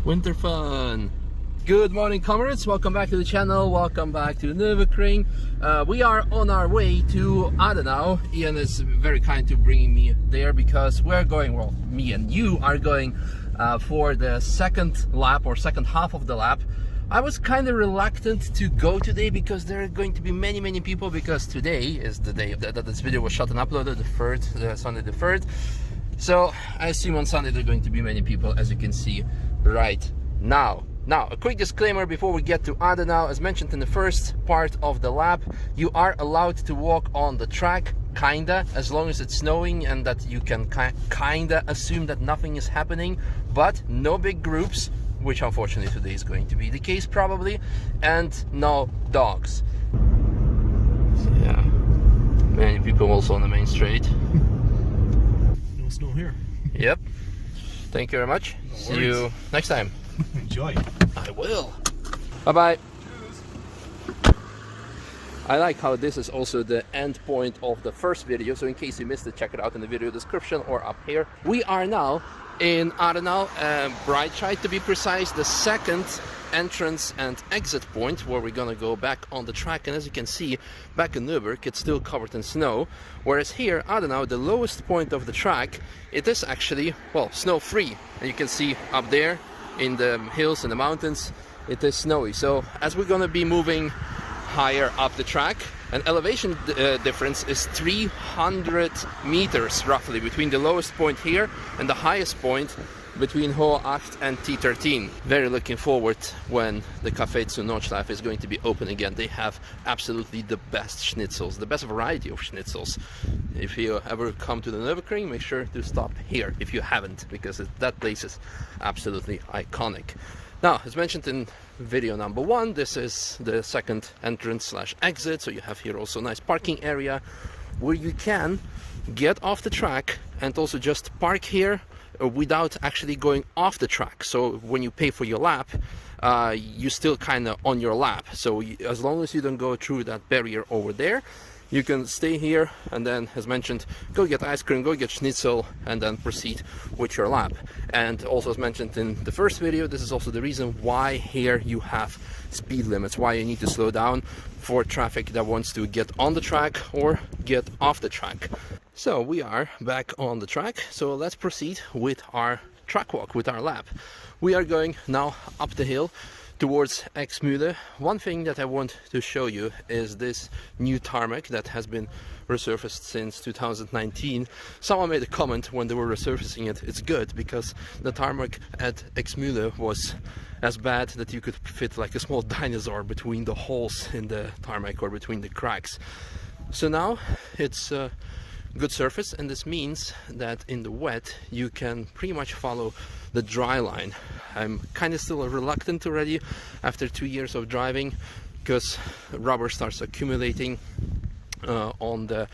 Winter fun. Good morning, comrades. Welcome back to the channel. Welcome back to Nürburgring. We are on our way to Adenau. Ian is very kind to bringing me there because we're going, well, me and you are going for the second lap or second half of the lap. I was kind of reluctant to go today because there are going to be many people, because today is the day that this video was shot and uploaded, Sunday the 3rd. So I assume on Sunday there are going to be many people, as you can see right now. Now, a quick disclaimer before we get to Adenau. As mentioned in the first part of the lap, you are allowed to walk on the track, kinda, as long as it's snowing and that you can kinda assume that nothing is happening, but no big groups, which unfortunately today is going to be the case probably, and no dogs. So, yeah, many people also on the main straight. No snow here. Yep. Thank you very much. No See you next time. Enjoy. I will. Bye-bye. I like how this is also the end point of the first video, so in case you missed it, check it out in the video description or up here. We are now in Adenau, Breidscheid to be precise, the second entrance and exit point where we're gonna go back on the track. And as you can see, back in Nürburgring it's still covered in snow, whereas here Adenau, the lowest point of the track, it is actually, well, snow free. And you can see up there in the hills and the mountains it is snowy. So as we're gonna be moving higher up the track, an elevation difference is 300 meters roughly between the lowest point here and the highest point between Hohe Acht and T13. Very looking forward when the Café zur Nordschleife is going to be open again. They have absolutely the best schnitzels, the best variety of schnitzels. If you ever come to the Nürburgring, make sure to stop here if you haven't, because that place is absolutely iconic. Now, as mentioned in video number 1, this is the second entrance slash exit, so you have here also a nice parking area where you can get off the track and also just park here without actually going off the track. So when you pay for your lap, you still kind of on your lap. So as long as you don't go through that barrier over there, you can stay here and then, as mentioned, go get ice cream, go get schnitzel, and then proceed with your lap. And also, as mentioned in the first video, this is also the reason why here you have speed limits, why you need to slow down for traffic that wants to get on the track or get off the track. So we are back on the track, so let's proceed with our track walk, with our lap. We are going now up the hill towards Ex-Mühle. One thing that I want to show you is this new tarmac that has been resurfaced since 2019. Someone made a comment when they were resurfacing it, it's good because the tarmac at Ex-Mühle was as bad that you could fit like a small dinosaur between the holes in the tarmac or between the cracks. So now it's good surface, and this means that in the wet you can pretty much follow the dry line. I'm kind of still reluctant already after 2 years of driving, because rubber starts accumulating on the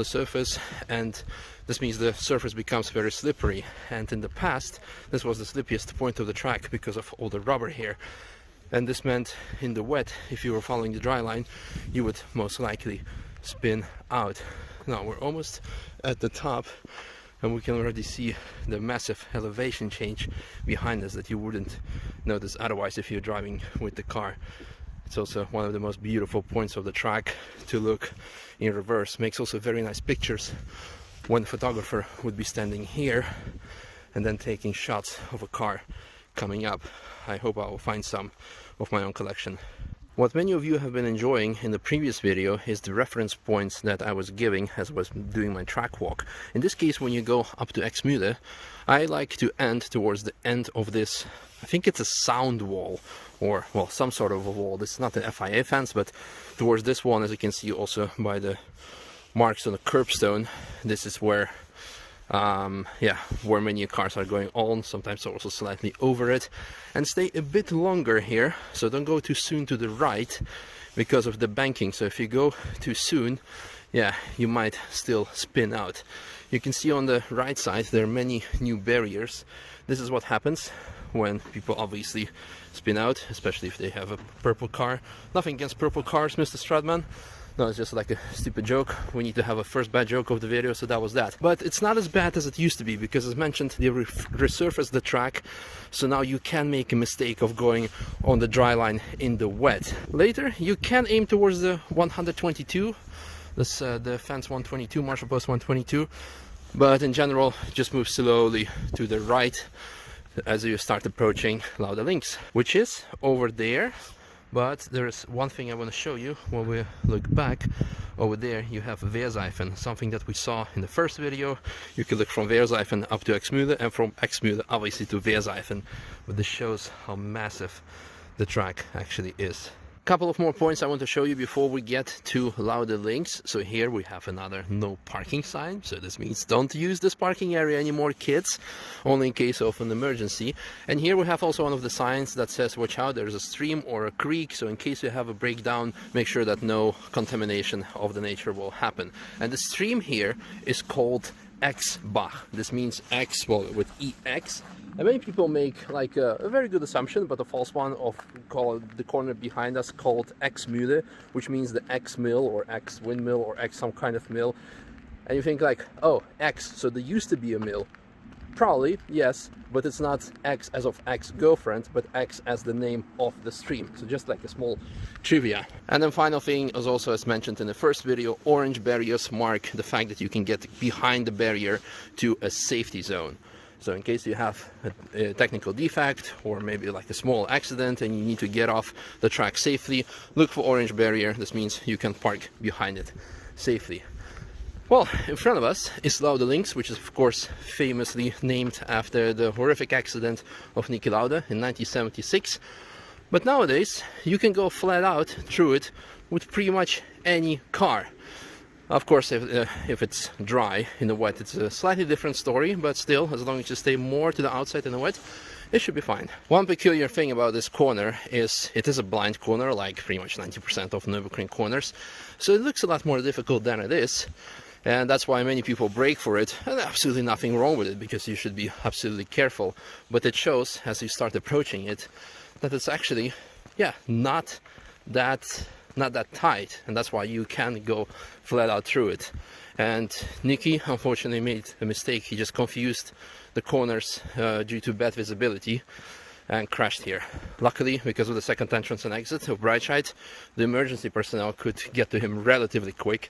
surface, and this means the surface becomes very slippery. And in the past this was the slippiest point of the track because of all the rubber here, and this meant in the wet, if you were following the dry line, you would most likely spin out. Now we're almost at the top and we can already see the massive elevation change behind us that you wouldn't notice otherwise if you're driving with the car. It's also one of the most beautiful points of the track to look in reverse. Makes also very nice pictures when the photographer would be standing here and then taking shots of a car coming up. I hope I will find some of my own collection. What many of you have been enjoying in the previous video is the reference points that I was giving as I was doing my track walk. In this case, when you go up to Ex-Mühle, I like to end towards the end of this, I think it's a sound wall, or well, some sort of a wall. This is not an FIA fence, but towards this one, as you can see also by the marks on the curbstone, this is where where many cars are going on, sometimes also slightly over it, and stay a bit longer here. So don't go too soon to the right because of the banking. So if you go too soon, yeah, you might still spin out. You can see on the right side there are many new barriers. This is what happens when people obviously spin out, especially if they have a purple car. Nothing against purple cars, Mr. Stradman, No, it's just like a stupid joke. We need to have a first bad joke of the video, so that was that. But it's not as bad as it used to be, because as mentioned, they resurfaced the track, so now you can make a mistake of going on the dry line in the wet. Later, you can aim towards the 122, this the fence 122, marshal post 122, but in general, just move slowly to the right as you start approaching Lauda Links, which is over there. But there's one thing I want to show you when we look back. Over there you have Weerseifen, something that we saw in the first video. You can look from Weerseifen up to Ex-Mühle, and from Ex-Mühle obviously to Weerseifen. But this shows how massive the track actually is. Couple of more points I want to show you before we get to Lauda Links. So here we have another no parking sign, so this means don't use this parking area anymore, kids, only in case of an emergency. And here we have also one of the signs that says watch out, there's a stream or a creek, so in case you have a breakdown, make sure that no contamination of the nature will happen. And the stream here is called Eschbach. This means X, well, with EX. And many people make like a very good assumption, but a false one, of call the corner behind us called Ex-Mühle, which means the X mill or X windmill or X some kind of mill. And you think like, oh, X, so there used to be a mill. Probably, yes, but it's not X as of ex-girlfriend, but X as the name of the stream. So just like a small trivia. And then final thing is also, as mentioned in the first video, orange barriers mark the fact that you can get behind the barrier to a safety zone. So in case you have a technical defect or maybe like a small accident and you need to get off the track safely, look for orange barrier. This means you can park behind it safely. Well, in front of us is Lauda Links, which is of course famously named after the horrific accident of Niki Lauda in 1976. But nowadays you can go flat out through it with pretty much any car. Of course, if it's dry in the wet, it's a slightly different story, but still, as long as you stay more to the outside in the wet, it should be fine. One peculiar thing about this corner is it is a blind corner, like pretty much 90% of Nürburgring corners, so it looks a lot more difficult than it is, and that's why many people brake for it, and absolutely nothing wrong with it, because you should be absolutely careful. But it shows, as you start approaching it, that it's actually, yeah, not that tight, and that's why you can go flat out through it. And Niki unfortunately made a mistake. He just confused the corners due to bad visibility and crashed here. Luckily, because of the second entrance and exit of Breidscheid, the emergency personnel could get to him relatively quick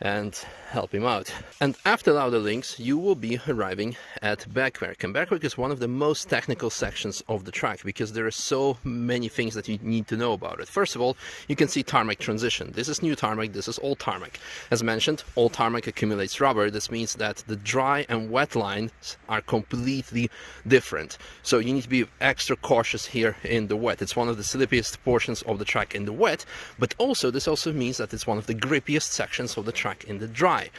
and help him out. And after Lauda Links, you will be arriving at Bergwerk. And Bergwerk is one of the most technical sections of the track, because there are so many things that you need to know about it. First of all, you can see tarmac transition. This is new tarmac, this is old tarmac. As mentioned, old tarmac accumulates rubber. This means that the dry and wet lines are completely different. So you need to be extra cautious here in the wet. It's one of the slippiest portions of the track in the wet, but also this also means that it's one of the grippiest sections of the track in the dry.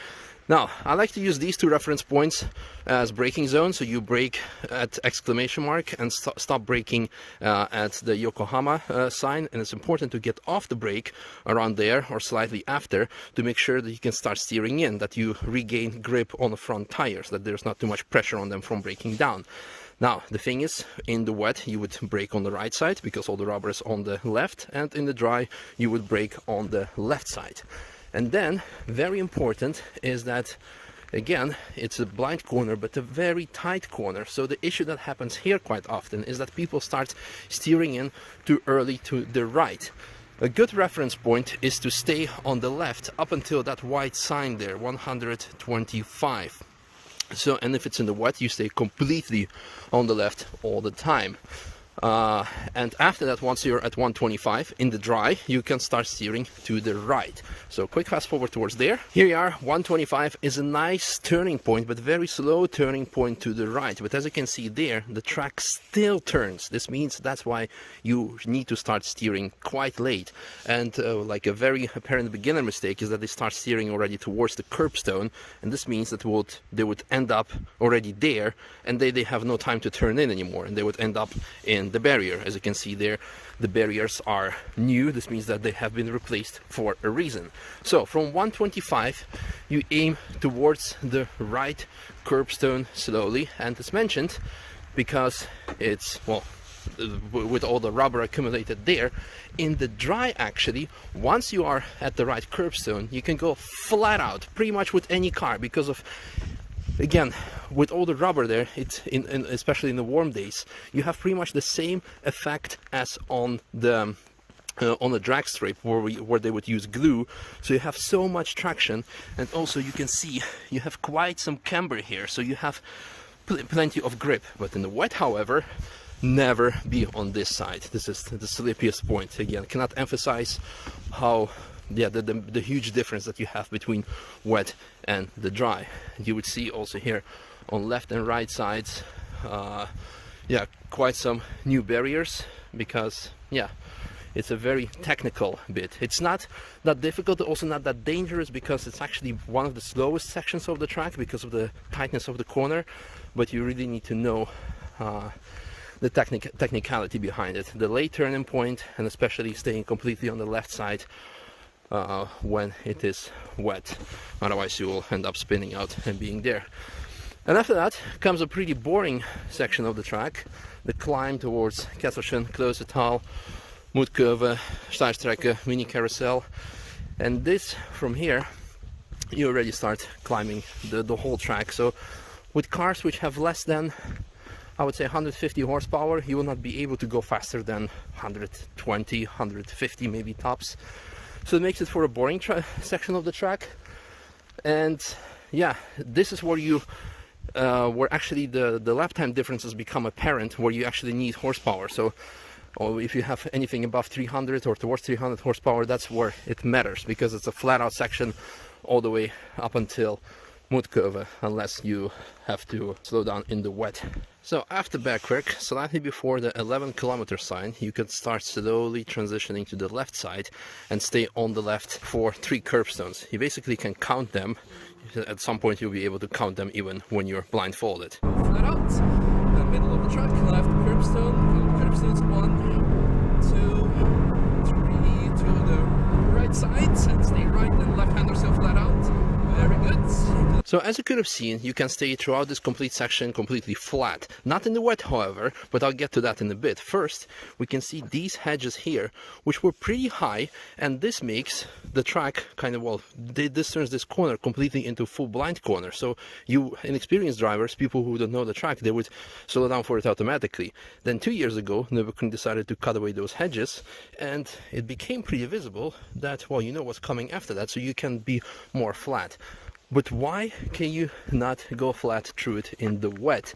Now, I like to use these two reference points as braking zones, so you brake at exclamation mark and stop braking at the Yokohama sign, and it's important to get off the brake around there or slightly after to make sure that you can start steering in, that you regain grip on the front tires, that there's not too much pressure on them from braking down. Now, the thing is, in the wet you would brake on the right side because all the rubber is on the left, and in the dry you would brake on the left side. And then, very important is that, again, it's a blind corner, but a very tight corner. So the issue that happens here quite often is that people start steering in too early to the right. A good reference point is to stay on the left up until that white sign there, 125. So, and if it's in the wet, you stay completely on the left all the time. And after that, once you're at 125 in the dry, you can start steering to the right. So quick fast forward towards there. Here you are. 125 is a nice turning point, but very slow turning point to the right. But as you can see there, the track still turns. This means that's why you need to start steering quite late. And like a very apparent beginner mistake is that they start steering already towards the curbstone, and this means that they would end up already there, and they have no time to turn in anymore, and they would end up in the barrier. As you can see there, the barriers are new. This means that they have been replaced for a reason. So from 125 you aim towards the right curbstone slowly, and as mentioned, because it's, well, with all the rubber accumulated there. In the dry, actually, once you are at the right curbstone, you can go flat out pretty much with any car, because of, again, with all the rubber there, especially in the warm days, you have pretty much the same effect as on the drag strip where they would use glue. So you have so much traction, and also you can see you have quite some camber here, so you have plenty of grip. But in the wet, however, never be on this side. This is the slippiest point. Again, cannot emphasize how the huge difference that you have between wet and the dry. You would see also here on left and right sides, quite some new barriers, because it's a very technical bit. It's not that difficult, also not that dangerous, because it's actually one of the slowest sections of the track because of the tightness of the corner, but you really need to know the technicality behind it. The late turning point, and especially staying completely on the left side when it is wet, otherwise you will end up spinning out and being there. And after that comes a pretty boring section of the track, the climb towards Kesselchen, Kloostertal, Mutkurve, Streilstrecke, Mini-Karussell. And this, from here, you already start climbing the whole track. So with cars which have less than, I would say, 150 horsepower, you will not be able to go faster than 120, 150 maybe tops. So it makes it for a boring section of the track. And yeah, this is where you where actually the lap time differences become apparent, where you actually need horsepower. So if you have anything above 300 or towards 300 horsepower, that's where it matters, because it's a flat out section all the way up until Mutkurve, unless you have to slow down in the wet. So after Bergwerk, slightly before the 11-kilometer sign, you can start slowly transitioning to the left side and stay on the left for 3 curbstones. You basically can count them. At some point you'll be able to count them even when you're blindfolded. Flat out, the middle of the track, left curbstone, curbstones 1, 2, 3 to the right side, and stay right and left hander still flat out. Very good. So as you could have seen, you can stay throughout this complete section completely flat. Not in the wet, however, but I'll get to that in a bit. First, we can see these hedges here, which were pretty high, and this makes the track kind of, well, this turns this corner completely into full blind corner. So you, inexperienced drivers, people who don't know the track, they would slow down for it automatically. Then 2 years ago, Nürburgring decided to cut away those hedges, and it became pretty visible that, well, you know what's coming after that, so you can be more flat. But why can you not go flat through it in the wet?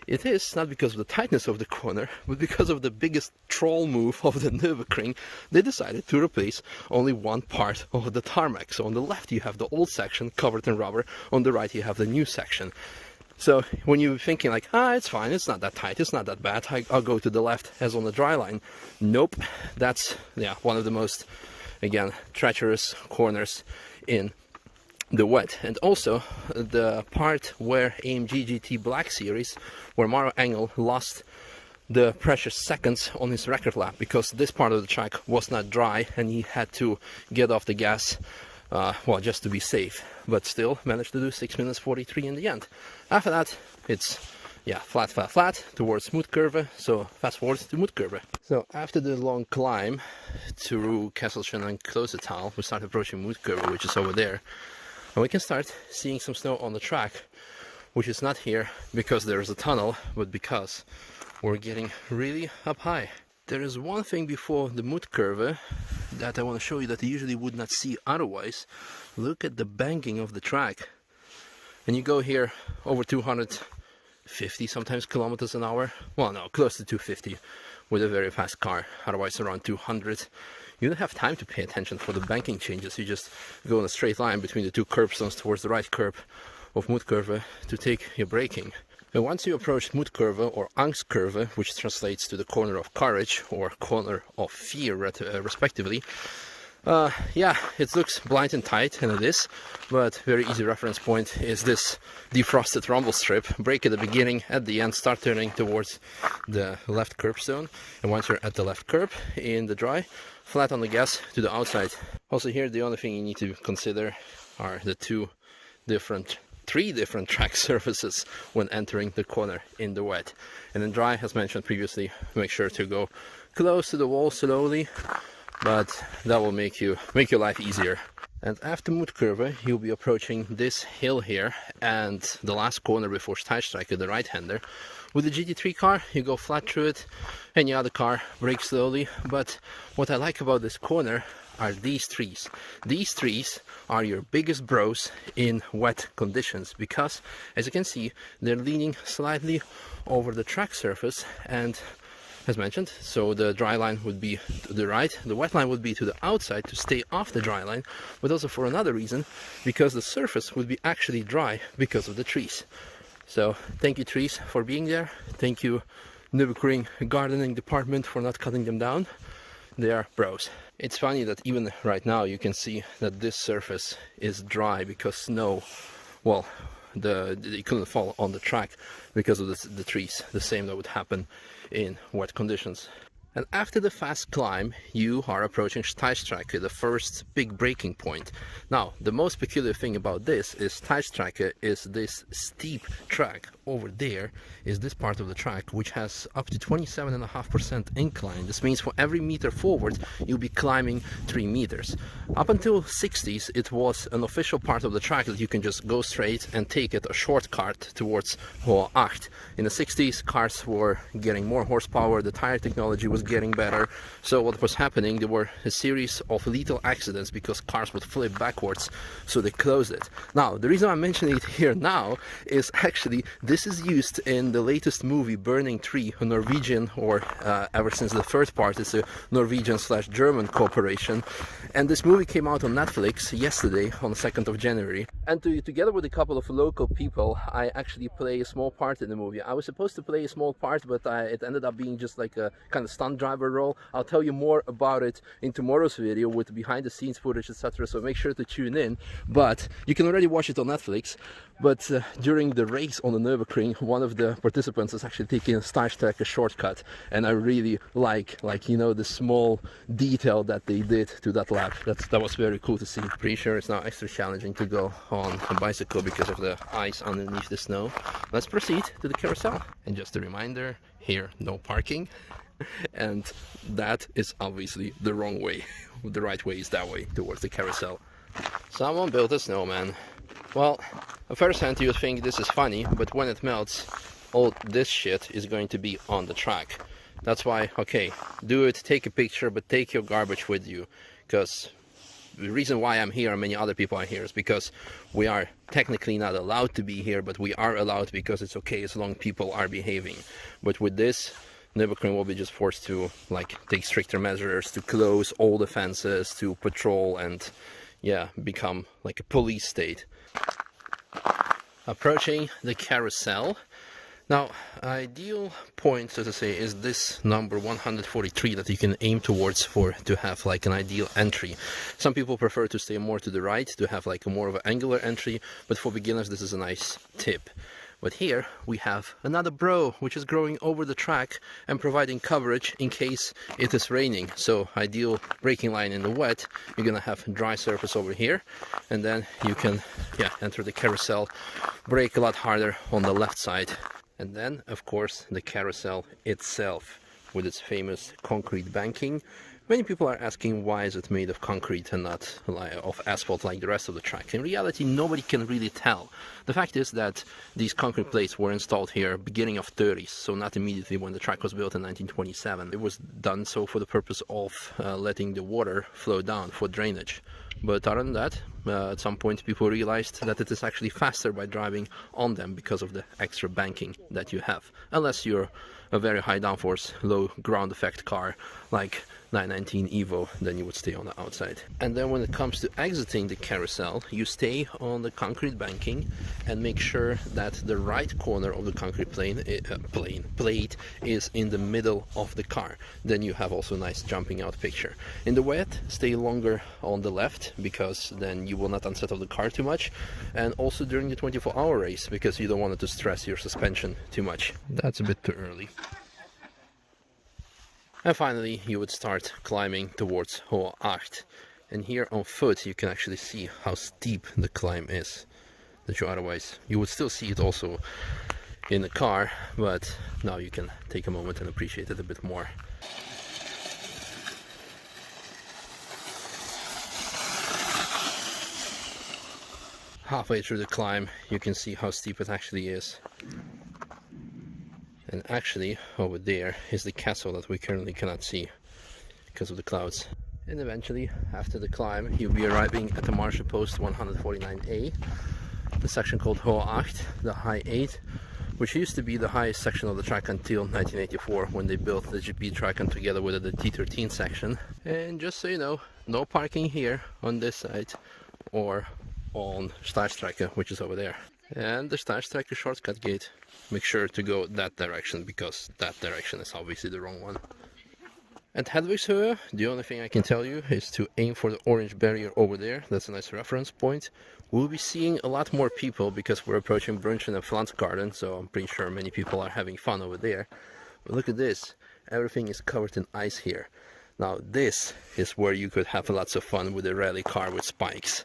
It is not because of the tightness of the corner, but because of the biggest troll move of the Nürburgring. They decided to replace only one part of the tarmac. So on the left you have the old section covered in rubber, on the right you have the new section. So when you're thinking like, it's fine, it's not that tight, it's not that bad, I'll go to the left as on the dry line. Nope, that's one of the most, again, treacherous corners in the wet. And also the part where AMG GT Black Series, where Maro Engel lost the precious seconds on his record lap, because this part of the track was not dry and he had to get off the gas, well, just to be safe, but still managed to do 6 minutes 43 in the end. After that, it's flat towards Mutkurve. So fast forward to Mutkurve. So after the long climb through Kesselchen and Kloostertal, we start approaching Mutkurve, which is over there. And we can start seeing some snow on the track, which is not here because there is a tunnel, but because we're getting really up high. There is one thing before the Mutkurve that I want to show you that you usually would not see otherwise. Look at the banking of the track. And you go here over 250 sometimes kilometers an hour. Well, no, close to 250 with a very fast car, otherwise around 200. You don't have time to pay attention for the banking changes. You just go in a straight line between the 2 curbstones towards the right curb of Mutkurve to take your braking. And once you approach Mutkurve or Angstkurve, which translates to the corner of courage or corner of fear respectively, it looks blind and tight, and it is, but very easy reference point is this defrosted rumble strip. Brake at the beginning, at the end start turning towards the left curbstone, and once you're at the left curb in the dry, flat on the gas to the outside. Also here the only thing you need to consider are the 2 different 3 different track surfaces when entering the corner in the wet. And in dry, as mentioned previously, make sure to go close to the wall slowly, but that will make your life easier. And after Mutkurve, you'll be approaching this hill here and the last corner before Streilstrecke, the right-hander. With the GT3 car, you go flat through it. Any other car, brake slowly. But what I like about this corner are these trees. These trees are your biggest bros in wet conditions because, as you can see, they're leaning slightly over the track surface, and as mentioned, so the dry line would be to the right, the wet line would be to the outside to stay off the dry line, but also for another reason, because the surface would be actually dry because of the trees. So thank you trees for being there. Thank you Nürburgring gardening department for not cutting them down. They are bros. It's funny that even right now you can see that this surface is dry because snow, well, it couldn't fall on the track because of the trees, the same that would happen in wet conditions. And after the fast climb, you are approaching Streilstrecke, the first big breaking point. Now, the most peculiar thing about this is Streilstrecke is this steep track. Over there is this part of the track which has up to 27.5% incline. This means for every meter forward, you'll be climbing 3 meters. Up until 60s, it was an official part of the track that you can just go straight and take it a shortcut towards Hohe Acht. In the 60s, cars were getting more horsepower, the tire technology was getting better. So what was happening, there were a series of lethal accidents because cars would flip backwards, so they closed it. Now, the reason I'm mentioning it here now is actually this is used in the latest movie Burning Tree, a Norwegian, or ever since the third part, it's a Norwegian/German cooperation. And this movie came out on Netflix yesterday on the 2nd of January. And together with a couple of local people, I actually play a small part in the movie. I was supposed to play a small part, but it ended up being just like a kind of stunt driver role. I'll tell you more about it in tomorrow's video with behind the scenes footage, etc. So make sure to tune in. But you can already watch it on Netflix. But during the race on the Nürburgring, one of the participants is actually taking a Streilstrecke shortcut, and I really like you know, the small detail that they did to that lap. That was very cool to see. Pretty sure it's now extra challenging to go on a bicycle because of the ice underneath the snow. Let's proceed to the carousel. And just a reminder, here no parking. And that is obviously the wrong way. The right way is that way, towards the carousel. Someone built a snowman. Well, at first hand you think this is funny, but when it melts, all this shit is going to be on the track. That's why, okay, do it, take a picture, but take your garbage with you. Because the reason why I'm here and many other people are here is because we are technically not allowed to be here, but we are allowed because it's okay as long as people are behaving. But with this, Nürburgring will be just forced to like take stricter measures to close all the fences, to patrol, and yeah, become like a police state. Approaching the carousel. Now, ideal point, so to say, is this number 143 that you can aim towards to have like an ideal entry. Some people prefer to stay more to the right to have like a more of an angular entry, but for beginners this is a nice tip. But here we have another bro which is growing over the track and providing coverage in case it is raining. So ideal braking line in the wet, you're gonna have dry surface over here, and then you can enter the carousel, brake a lot harder on the left side. And then of course the carousel itself with its famous concrete banking. Many people are asking why is it made of concrete and not of asphalt like the rest of the track. In reality, nobody can really tell. The fact is that these concrete plates were installed here beginning of 30s, so not immediately when the track was built in 1927. It was done so for the purpose of letting the water flow down for drainage. But other than that, at some point people realized that it is actually faster by driving on them because of the extra banking that you have. Unless you're a very high downforce, low ground effect car like 919 Evo, then you would stay on the outside. And then when it comes to exiting the carousel, you stay on the concrete banking and make sure that the right corner of the concrete plate is in the middle of the car. Then you have also a nice jumping out picture. In the wet, stay longer on the left because then you will not unsettle the car too much. And also during the 24-hour race because you don't want it to stress your suspension too much. That's a bit too early. And finally, you would start climbing towards Hohe Acht. And here on foot, you can actually see how steep the climb is. that you would still see it also in the car, but now you can take a moment and appreciate it a bit more. Halfway through the climb, you can see how steep it actually is. And actually, over there is the castle that we currently cannot see because of the clouds. And eventually, after the climb, you'll be arriving at the marshal post 149A, the section called Hohe Acht, the High 8, which used to be the highest section of the track until 1984, when they built the GP track and together with the T13 section. And just so you know, no parking here on this side or on Streilstrecke, which is over there. And the Streilstrecke shortcut gate. Make sure to go that direction, because that direction is obviously the wrong one. At Hedwig's Höhe, the only thing I can tell you is to aim for the orange barrier over there. That's a nice reference point. We'll be seeing a lot more people because we're approaching Brunnchen and Pflanzgarten, so I'm pretty sure many people are having fun over there. But look at this, everything is covered in ice here. Now this is where you could have lots of fun with a rally car with spikes.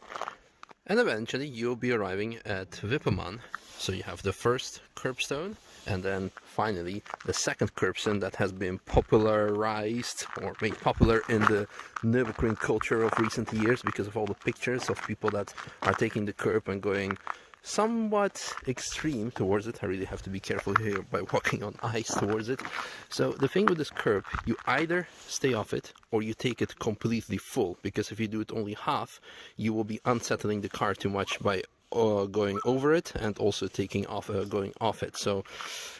And eventually you'll be arriving at Wippermann. So you have the first curbstone, and then finally the second curbstone that has been popularized or made popular in the Nürburgring culture of recent years because of all the pictures of people that are taking the curb and going somewhat extreme towards it. I really have to be careful here by walking on ice towards it. So the thing with this curb, you either stay off it or you take it completely full, because if you do it only half, you will be unsettling the car too much by going over it and also taking off going off it. So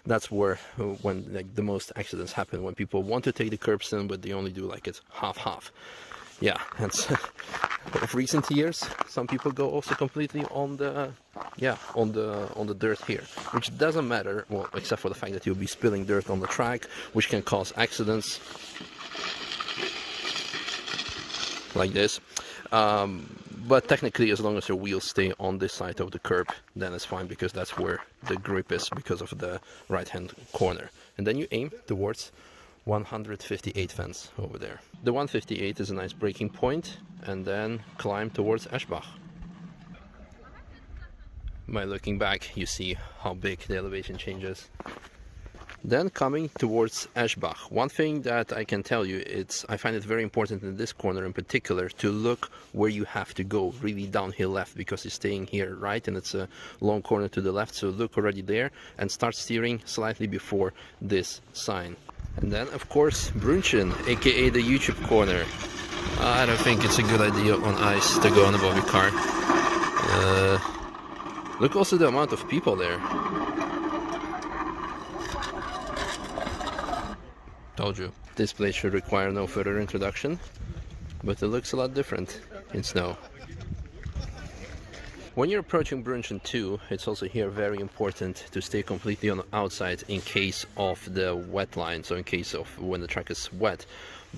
that's where when like the most accidents happen, when people want to take the curbstone but they only do like it half. Yeah, and of recent years some people go also completely on the on the dirt here, which doesn't matter, well, except for the fact that you'll be spilling dirt on the track, which can cause accidents like this. But technically, as long as your wheels stay on this side of the curb, then it's fine, because that's where the grip is because of the right hand corner. And then you aim towards 158 fence over there. The 158 is a nice braking point, and then climb towards Eschbach. By looking back, you see how big the elevation changes. Then coming towards Eschbach, one thing that I can tell you, I find it very important in this corner in particular to look where you have to go, really downhill left, because you're staying here right and it's a long corner to the left, so look already there and start steering slightly before this sign. And then of course Brunnchen, aka the YouTube corner. I don't think it's a good idea on ice to go on above your car. Look also the amount of people there. Told you, this place should require no further introduction, but it looks a lot different in snow. When you're approaching Brunnchen 2, it's also here very important to stay completely on the outside in case of the wet line, so in case of when the track is wet.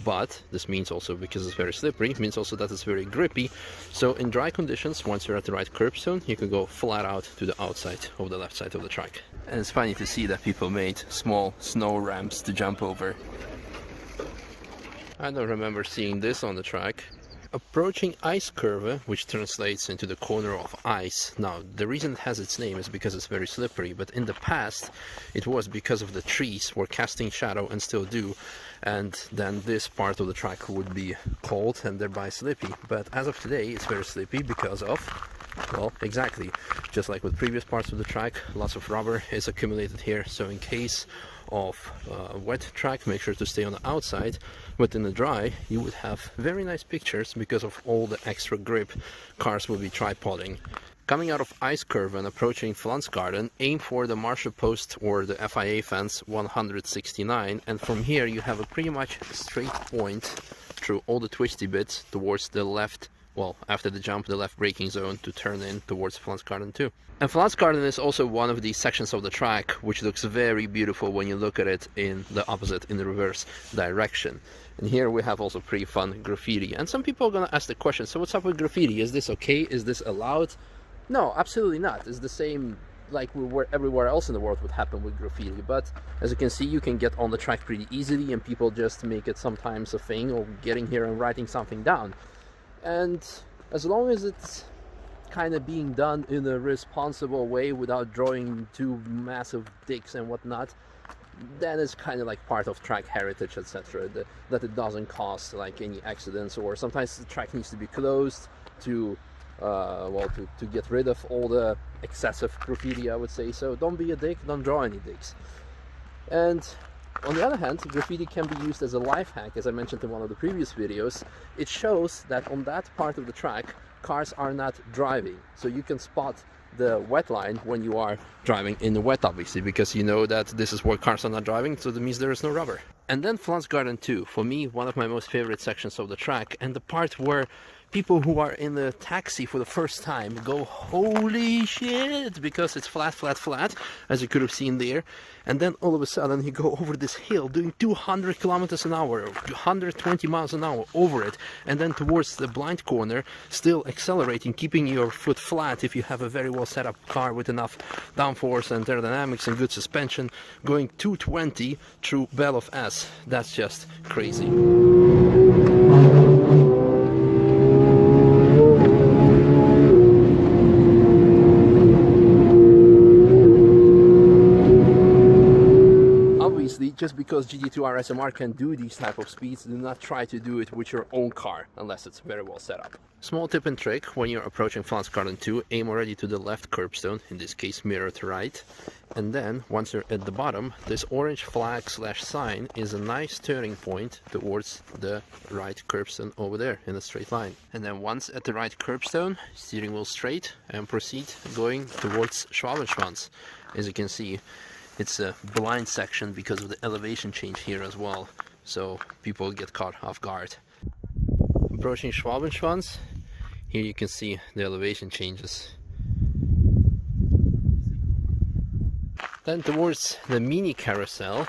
But this means also, because it's very slippery, means also that it's very grippy. So in dry conditions, once you're at the right curbstone, you can go flat out to the outside of the left side of the track. And it's funny to see that people made small snow ramps to jump over. I don't remember seeing this on the track. Approaching Eiskurve, which translates into the corner of ice. Now, the reason it has its name is because it's very slippery, but in the past it was because of the trees were casting shadow and still do, and then this part of the track would be cold and thereby slippy. But as of today, it's very slippy because of, well, exactly, just like with previous parts of the track, lots of rubber is accumulated here, so in case of wet track, make sure to stay on the outside, but in the dry you would have very nice pictures because of all the extra grip cars will be tripoding. Coming out of Eiskurve and approaching Pflanzgarten, aim for the marshal post or the FIA fence 169, and from here you have a pretty much straight point through all the twisty bits towards the left, well, after the jump, the left braking zone to turn in towards Pflanzgarten 2. And Pflanzgarten is also one of the sections of the track which looks very beautiful when you look at it in the opposite, in the reverse direction. And here we have also pretty fun graffiti. And some people are gonna ask the question, so what's up with graffiti? Is this okay? Is this allowed? No, absolutely not. It's the same like everywhere else in the world would happen with graffiti. But as you can see, you can get on the track pretty easily, and people just make it sometimes a thing of getting here and writing something down. And as long as it's kind of being done in a responsible way without drawing two massive dicks and whatnot, then it's kind of like part of track heritage, etc. That it doesn't cause like any accidents, or sometimes the track needs to be closed to to get rid of all the excessive graffiti, I would say. So don't be a dick, don't draw any dicks. And on the other hand, graffiti can be used as a life hack, as I mentioned in one of the previous videos. It shows that on that part of the track, cars are not driving. So you can spot the wet line when you are driving in the wet, obviously, because you know that this is where cars are not driving, so that means there is no rubber. And then Pflanzgarten 2, for me, one of my most favorite sections of the track, and the part where people who are in the taxi for the first time go, holy shit, because it's flat, flat, flat, as you could have seen there. And then all of a sudden you go over this hill doing 200 kilometers an hour, 120 miles an hour over it, and then towards the blind corner, still accelerating, keeping your foot flat if you have a very well set up car with enough downforce and aerodynamics and good suspension, going 220 through Bell of S. That's just crazy. Just because GT3 RS MR can do these type of speeds, do not try to do it with your own car unless it's very well set up. Small tip and trick: when you're approaching Pflanzgarten 2, aim already to the left curbstone, in this case mirror to right, and then once you're at the bottom, this orange flag / sign is a nice turning point towards the right curbstone over there in a straight line. And then once at the right curbstone, steering wheel straight and proceed going towards Schwalbenschwanz. As you can see, it's a blind section because of the elevation change here as well, so people get caught off guard. Approaching Schwalbenschwanz, here you can see the elevation changes. Then towards the Mini-Karussell,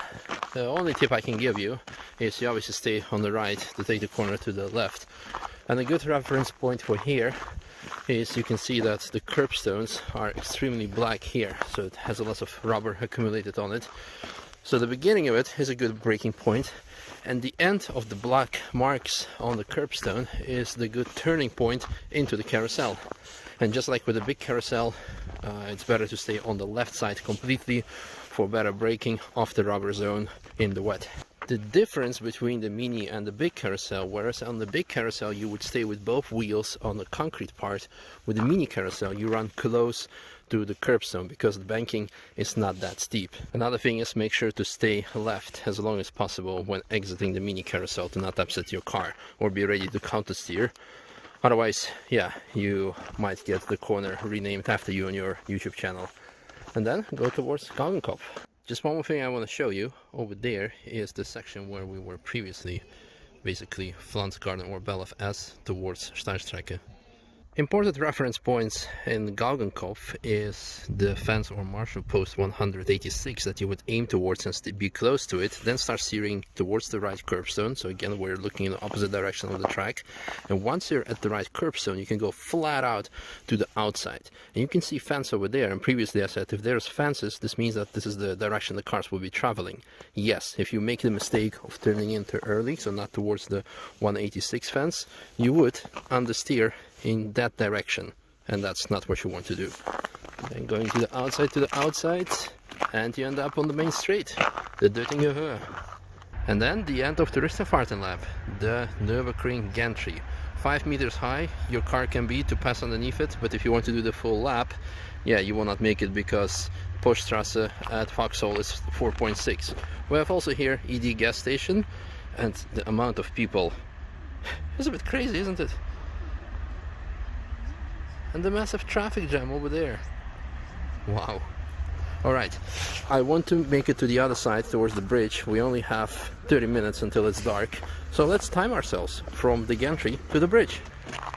the only tip I can give you is you obviously stay on the right to take the corner to the left. And a good reference point for here is you can see that the curbstones are extremely black here, so it has a lot of rubber accumulated on it. So the beginning of it is a good braking point, and the end of the black marks on the curbstone is the good turning point into the carousel. And just like with the big carousel, it's better to stay on the left side completely for better braking off the rubber zone in the wet. The difference between the mini and the big carousel, whereas on the big carousel you would stay with both wheels on the concrete part, with the mini carousel you run close to the curbstone because the banking is not that steep. Another thing is make sure to stay left as long as possible when exiting the mini carousel to not upset your car, or be ready to counter steer. Otherwise, yeah, you might get the corner renamed after you on your YouTube channel. And then go towards Galgenkopf. Just one more thing I want to show you over there is the section where we were previously, basically Pflanzgarten or Bell of S towards Streilstrecke. Important reference points in Galgenkopf is the fence or marshal post 186 that you would aim towards and be close to it, then start steering towards the right curbstone. So again, we're looking in the opposite direction of the track, and once you're at the right curbstone you can go flat out to the outside, and you can see fence over there. And previously I said if there's fences, this means that this is the direction the cars will be traveling. Yes, if you make the mistake of turning in too early, so not towards the 186 fence, you would understeer in that direction, and that's not what you want to do. Then going to the outside, and you end up on the main straight, the Döttinger Höhe. And then the end of the Lap, the Nürburgring Gantry. 5 meters high your car can be to pass underneath it, but if you want to do the full lap, yeah, you will not make it because Poststrasse at Vauxhall is 4.6. We have also here ED gas station, and the amount of people is a bit crazy, isn't it? And the massive traffic jam over there. Wow. Alright, I want to make it to the other side towards the bridge. We only have 30 minutes until it's dark, so let's time ourselves from the gantry to the bridge.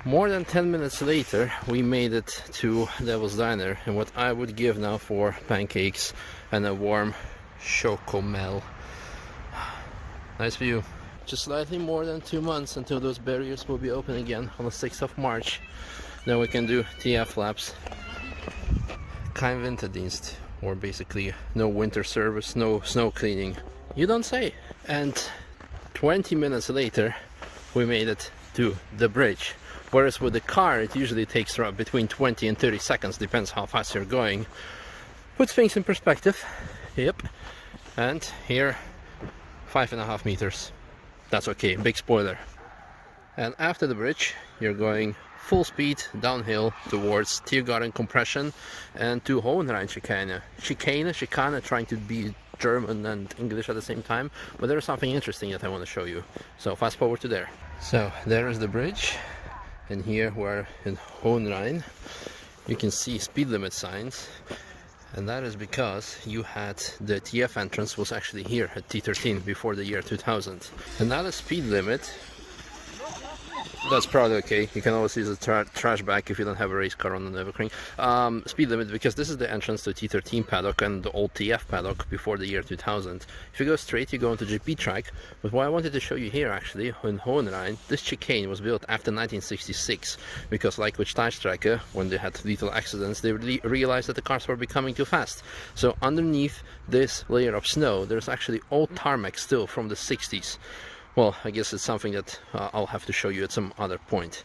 More than 10 minutes later we made it to Devil's Diner, and what I would give now for pancakes and a warm chocomel. Nice view. Just slightly more than 2 months until those barriers will be open again on the 6th of March. Then we can do TF laps. Kein Winterdienst, or basically no winter service, no snow cleaning. You don't say. And 20 minutes later we made it to the bridge. Whereas with the car, it usually takes around between 20 and 30 seconds, depends how fast you're going. Puts things in perspective. Yep. And here, 5.5 meters. That's okay, big spoiler. And after the bridge, you're going full speed downhill towards Tiergarten compression and to Hohenrain Chicane. Chicane, trying to be German and English at the same time, but there's something interesting that I want to show you. So fast forward to there. So there is the bridge, and here we're in Hohenrain. You can see speed limit signs, and that is because you had the TF entrance was actually here at T13 before the year 2000. And now the speed limit, that's probably okay. You can always use a trash bag if you don't have a race car on the Nürburgring. Speed limit, because this is the entrance to T13 paddock and the old TF paddock before the year 2000. If you go straight, you go into GP track. But what I wanted to show you here, actually, in Hohenrain, this chicane was built after 1966, because like with Streilstrecke, when they had lethal accidents, they realized that the cars were becoming too fast. So underneath this layer of snow, there's actually old tarmac still from the 60s. Well, I guess it's something that I'll have to show you at some other point.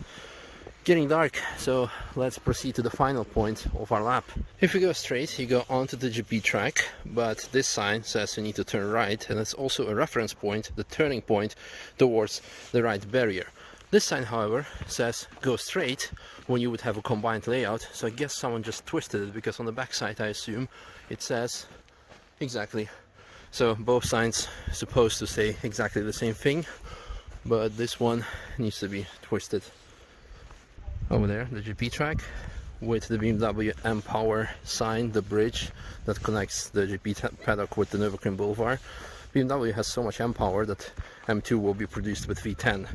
Getting dark, so let's proceed to the final point of our lap. If you go straight, you go onto the GP track, but this sign says you need to turn right, and it's also a reference point, the turning point towards the right barrier. This sign, however, says go straight when you would have a combined layout, so I guess someone just twisted it, because on the back side, I assume, it says exactly. So both signs are supposed to say exactly the same thing, but this one needs to be twisted. Over there, the GP track with the BMW M Power sign, the bridge that connects the GP paddock with the Nürburgring Boulevard. BMW has so much M Power that M2 will be produced with V10,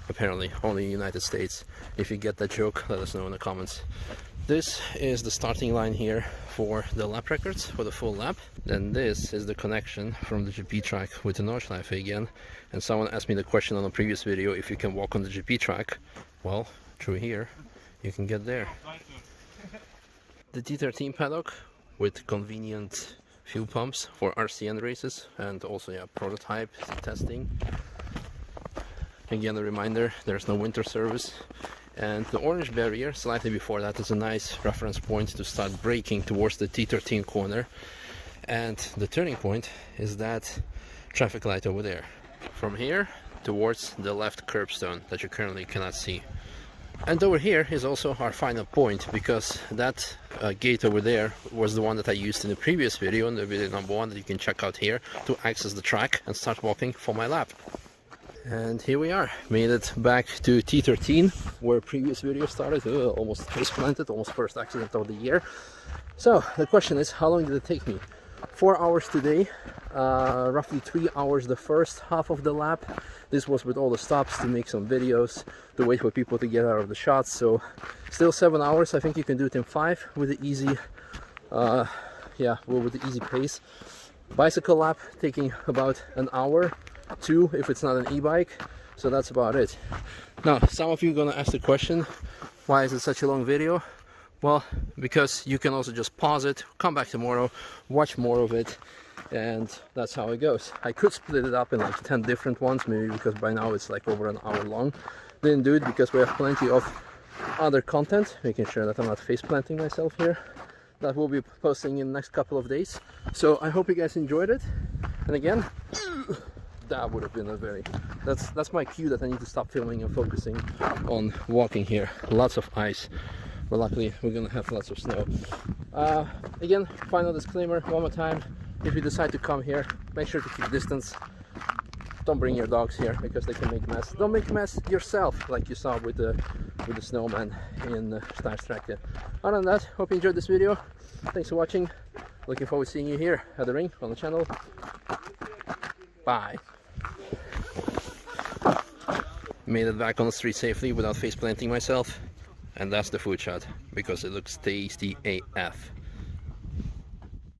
apparently, only in the United States. If you get that joke, let us know in the comments. This is the starting line here for the lap records, for the full lap. Then this is the connection from the GP track with the Nordschleife again. And someone asked me the question on a previous video if you can walk on the GP track. Well, through here, you can get there. The T13 paddock with convenient fuel pumps for RCN races and also prototype testing. Again, a reminder, there's no winter service. And the orange barrier, slightly before that, is a nice reference point to start braking towards the T13 corner. And the turning point is that traffic light over there. From here towards the left curbstone that you currently cannot see. And over here is also our final point, because that gate over there was the one that I used in the previous video, in the video number 1 that you can check out here, to access the track and start walking for my lap. And here we are, made it back to T13, where previous video started. Almost face planted, almost first accident of the year. So the question is, how long did it take me? 4 hours today, roughly 3 hours the first half of the lap. This was with all the stops to make some videos, to wait for people to get out of the shots. So still 7 hours. I think you can do it in 5 with the easy, with the easy pace. Bicycle lap taking about an hour. 2 if it's not an e-bike, so that's about it. Now, some of you are gonna ask the question, why is it such a long video? Well, because you can also just pause it, come back tomorrow, watch more of it, and that's how it goes. I could split it up in like 10 different ones, maybe, because by now it's like over an hour long. Didn't do it because we have plenty of other content, making sure that I'm not face planting myself here, that we'll be posting in the next couple of days. So I hope you guys enjoyed it, and again, that would have been a very, that's my cue that I need to stop filming and focusing on walking here. Lots of ice, but luckily we're gonna have lots of snow. Again, final disclaimer one more time: if you decide to come here, make sure to keep distance. Don't bring your dogs here because they can make a mess. Don't make a mess yourself, like you saw with the snowman in Streilstrecke. Other than that, hope you enjoyed this video. Thanks for watching. Looking forward to seeing you here at the ring on the channel. Bye. Made it back on the street safely without face planting myself, and that's the food shot because it looks tasty AF.